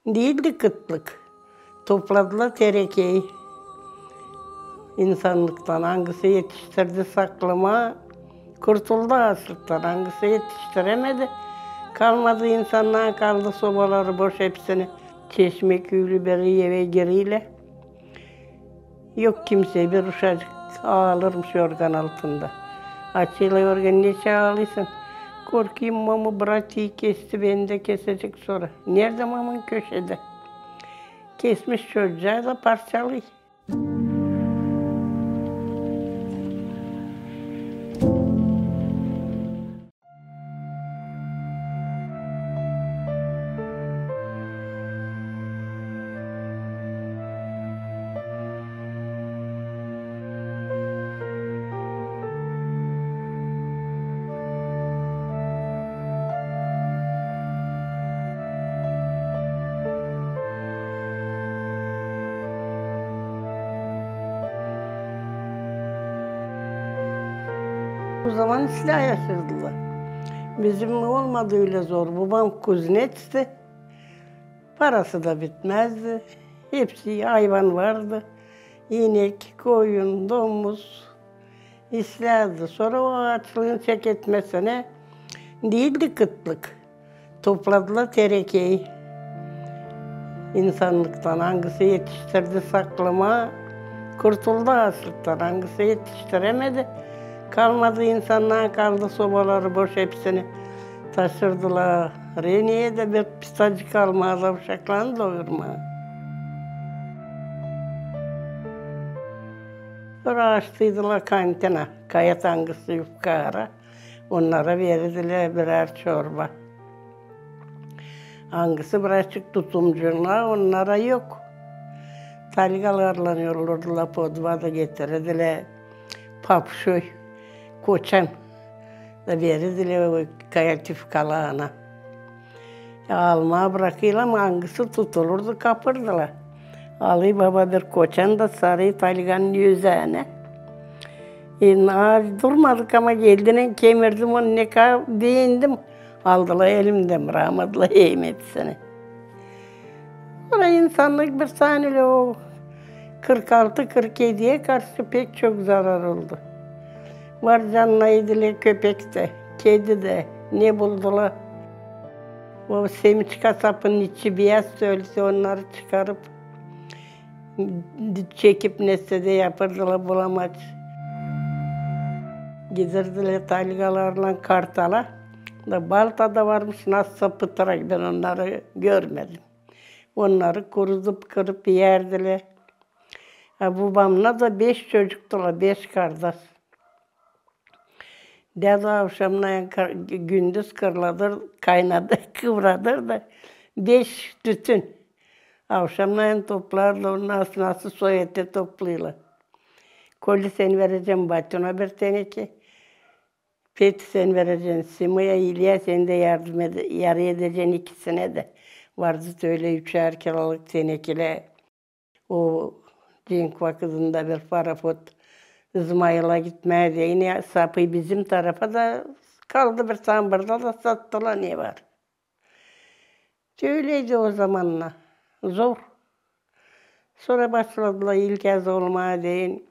Değildi kıtlık. Topladılar terekeyi. İnsanlıktan hangisi yetiştirdi saklama, kurtuldu açlıktan hangisi yetiştiremedi. Kalmadı insanlar, kaldı sobaları boş hepsini. Çeşme küylü beri eve giriyle. Yok kimse bir uşacık ağlarmış yorgan altında. Açıyla yorgan neçe ağlıyorsun? Korkayım mamı bırakıyı kesti, beni de kesecek sonra. Nerede mamın köşede? Kesmiş çocuğa da parçalıyor. O zaman silah yaşırdılar. Bizim olmadı öyle zor. Babam kuznetsti. Parası da bitmezdi. Hepsi hayvan vardı. İnek, koyun, domuz işlerdi. Sonra o açlığın çek etmesine değildi kıtlık. Topladılar terekeyi. İnsanlıktan hangisi yetiştirdi saklama, kurtuldu açlıktan hangisi yetiştiremedi. Kalmadı insanlar, kaldı sobaları boş hepsini taşırdılar. Reniye de bir pistacı kalmadı, uşaklarını doyurmaya. Sonra açtıydılar kantina, kaya tangısı yukarı. Onlara verirdiler birer çorba. Hangisi birazcık tutumcuna, onlara yok. Talgalarla yollurdular, podvada getirdiler. Papşoy, koçan da verirdiler kaya tifkalağına. Almaya bırakıyla ama hangisi tutulurdu, kapırdılar. Ali baba bir koçan da sarı talganın yüzüne. Durmadık ama geldiğine kemirdim onu, ne kadar beğendim. Aldılar elimden, rahmetli yiyeyim hepsini. Sonra insanlık bir saniye o 46-47'ye karşı pek çok zarar oldu. Var canına yediler köpek de, kedi de, ne buldular. O sevinç kasapının içi beyaz söylese onları çıkarıp çekip nesnede yapırdılar bulamaç. Gidirdiler talgalarla Kartal'a. Balta'da varmış nasıl pıtırak, ben onları görmedim. Onları kurutup kırıp yerdiler. Babamla da 5 çocuktular, 5 kardeş. Dede akşamleyin gündüz kırladır, kaynadı, kıvradır da 5 tütün. Akşamleyin toplarlar, nasıl soyete topluyorlar. Koli sen vereceğim Batı'na bir teneke. Fethi sen vereceksin, Sima'ya, İlyas sen de yarı edeceksin ikisine de. Vardı öyle 3'er kiloluk tenekele. O cenk vakitinde bir parafot İzmail'a gitmeye diye yine sapı bizim tarafa da kaldı, bir sambırda da sattılar, ne var. Öyleydi o zamanla, zor. Sonra başladılar ilk kez olmaya deyin,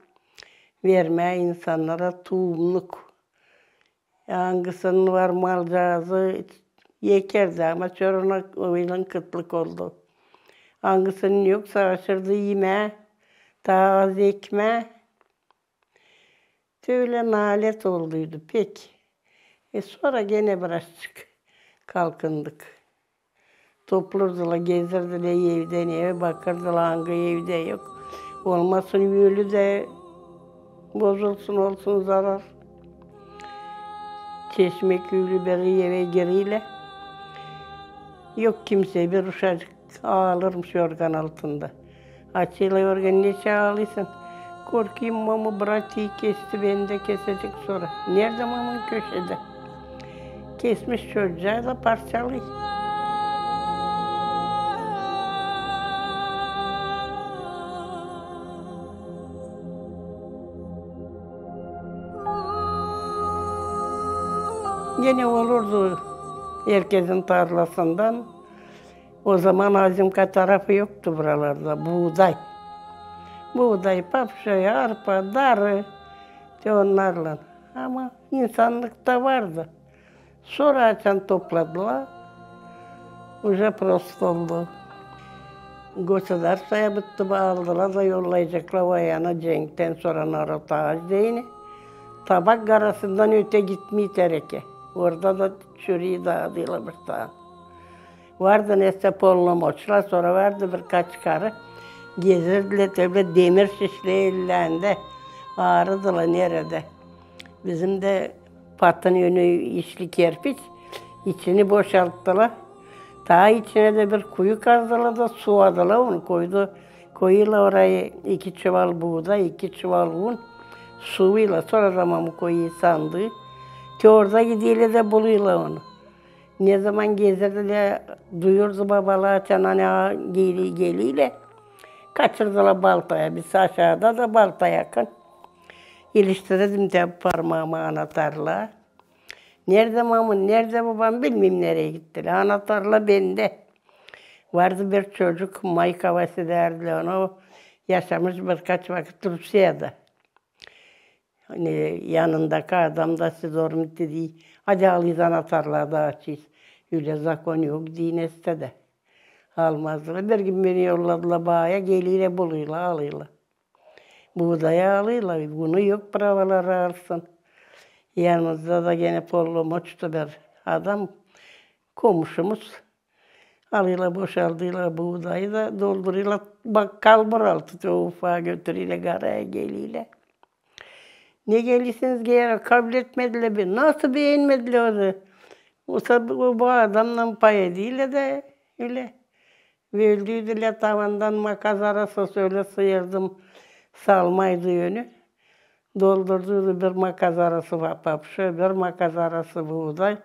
vermeye insanlara tohumluk. Hangisinin var malcağızı yekerdi ama sonra oyunun kıtlık oldu. Hangisinin yok savaşırdı yeme, daha az ekme. Öyle nalet olduydu pek. Sonra gene birazcık kalkındık. Toplurdular, gezirdiler evden eve, bakırdılar hangi evde yok. Olmasın yülü de bozulsun olsun zarar. Çeşme küylü beri eve giriyle. Yok kimse bir uşacık ağlarmış yorgan altında. Açıyla yorgan neçe ağlıyorsun? Korkayım mamı bırakıyı kesti, beni de kesecek sonra. Nerede mamın köşede? Kesmiş çocuğa da parçalıyor. Yine olurdu herkesin tarlasından. O zaman Azimka tarafı yoktu buralarda, buğday. Buğday, papşaya, arpa, darı, de onlarla. Ama insanlık da vardı. Sonra açan topladılar, uca prost oldu. Göçeder sayabıttı bağladılar da yollayacaklar o yana Cenk'ten sonra Narot Ağaç deyini. Tabak arasından öte gitmeyi tereke. Orada da çürüyü dağıdıyla bir tane. Vardı neyse polnomoçlar, sonra vardı birkaç karı. Gezirdiler tabi demir şişli ellerinde. Ağrıdılar nerede. Bizim de patın yönü işli kerpiç. İçini boşalttılar. Ta içine de bir kuyu kazdılar da suvadılar onu koydu. Koyuyla orayı 2 çuval buğday, 2 çuval un. Suyla sonra zaman bu koyuyu sandı. Ki orada gidiyle de buluyorlar onu. Ne zaman gezirdiler, duyurdu babalar çanana geliyle. Kaçırdılar baltaya, biz aşağıda da balta yakın. İliştirdim de parmağıma anahtarla. Nerede mamın, nerede babam bilmem nereye gittiler. Anahtarla bende. Vardı bir çocuk, Mayık havası derdiler ona. O yaşamış birkaç vakit Rusya'da. Hani yanındaki adam da siz ormu dedi. Hadi alıyız anahtarla da açıyız. Öyle zakon yok dineste de. Almazlar. Bir gün beni yolladılar bağa, geliyle buluyla alıyla. Buğdayı alıyla, bunu yok bravaları alsın. Yanımızda da gene pollomoçtu bir adam, komşumuz. Alıyla boşaldıyla buğdayı da dolduruyla, bak kalbur altı o ufağa götürüyle garaya geliyle. Ne gelirsiniz geri kabul etmediler beni. Nasıl beğenmediler onu? Bu adamla pay ediyle de öyle. Öldüydüler tavandan makas arası öyle sıyırdım. Salmaydı yönü. Doldurdu bir makas arası papapşı, bir makas arası buğday.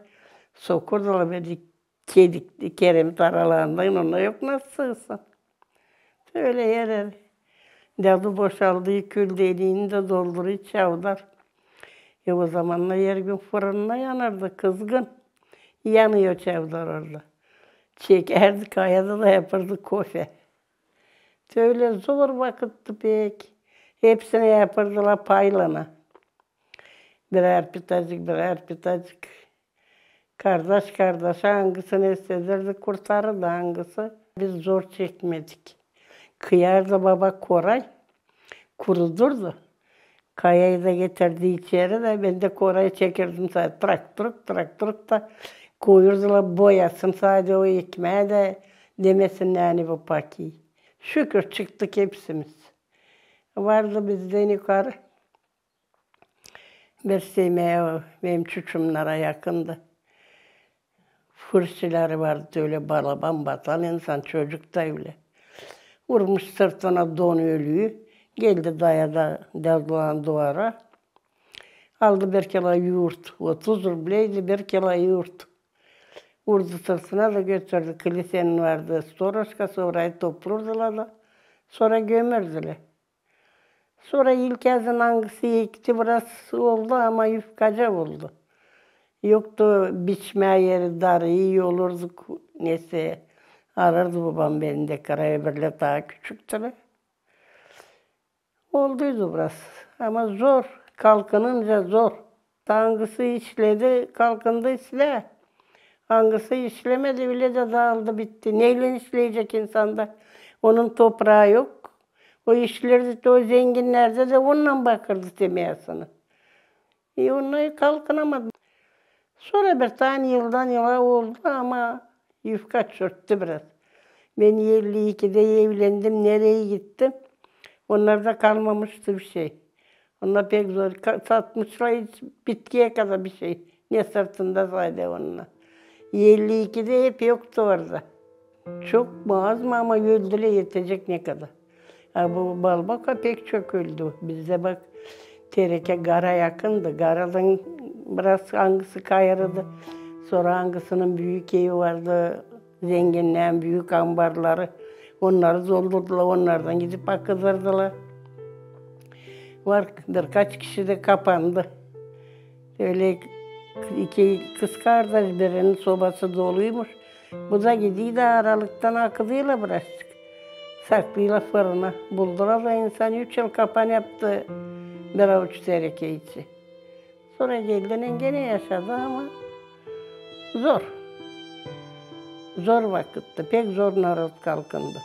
Sokurdular beni kedik, kerem aralarından ona yok nasıl sığsın. Öyle yer. Derdi boşaldığı kül deliğini de dolduruyor çavdar. O zamanlar her gün fırınına yanardı kızgın. Yanıyor çavdar orada. Çekerdi kayada da yapardı kofe. Öyle zor vakitti pek. Hepsini yapardılar paylana. Birer pitacık, birer pitacık. Kardeş kardeş hangisini istedirdi kurtarırdı hangisi. Biz zor çekmedik. Kıyardı baba Koray. Kurudurdu. Kayayı da getirdi içeri de ben de Koray'ı çekirdim sadece. Traktörük da koyurdular boyasın sadece o ekmeğe de demesin yani bu pakiyi. Şükür çıktık hepsimiz. Vardı bizden yukarı. Bir sevmeye benim çocuğumlara yakındı. Fırçıları vardı öyle balaban batan insan çocuk da öyle. Vurmuş sırtına don ölüyü. Geldi dayadı deldulan duvara. Aldı 1 kilo yoğurt. 30 rubleydi 1 kilo yoğurt. Vurdu sırtına da götürdü. Kilisenin vardı. Soroşkası orayı toplurdular da. Sonra gömürdüler. Sonra ilk yazın hangisi ekti biraz oldu ama yufkaca oldu. Yoktu biçme yeri dar iyi olurduk. Neyse arardı babam beni de Karayibir'le daha küçüktüler. Olduydu biraz ama zor. Kalkınınca zor. Hangisi işledi, kalkındı işle. Hangisi işlemedi bile de dağıldı bitti. Neyle işleyecek insanda? Onun toprağı yok. O işlerdi de o zenginlerde de onunla bakırdı temiyasını. Onunla kalkınamadı. Sonra bir tane yıldan yıla oldu ama yufka çürttü biraz. Ben 52'de evlendim, nereye gittim? Onlarda kalmamıştı bir şey. Onlar pek zor satmışlar hiç bitkiye kadar bir şey. Ne sırtında saydı onunla. 52'de hep yoktu orada. Çok mağazma ama öldüle yetecek ne kadar. Ha, bu balbaka pek çok öldü. Bizde bak tereke gara yakındı. Garadan biraz hangisi kayırdı. Sonra hangisinin büyük evi vardı. Zenginlerin büyük ambarları. Onları doldurdular. Onlardan gidip akıdırdılar. Var birkaç kişi de kapandı. Öyle 2 kız kardeş birinin sobası doluymuş. Bu da gidiyor da aralıktan akıdıyla bıraktık. Saklıyla fırına. Buldular da insan 3 yıl kapan yaptı bir avuç tereke içi. Sonra geldiğinde gene yaşadı ama zor. Zor vakitte, pek zor narot kalkındı.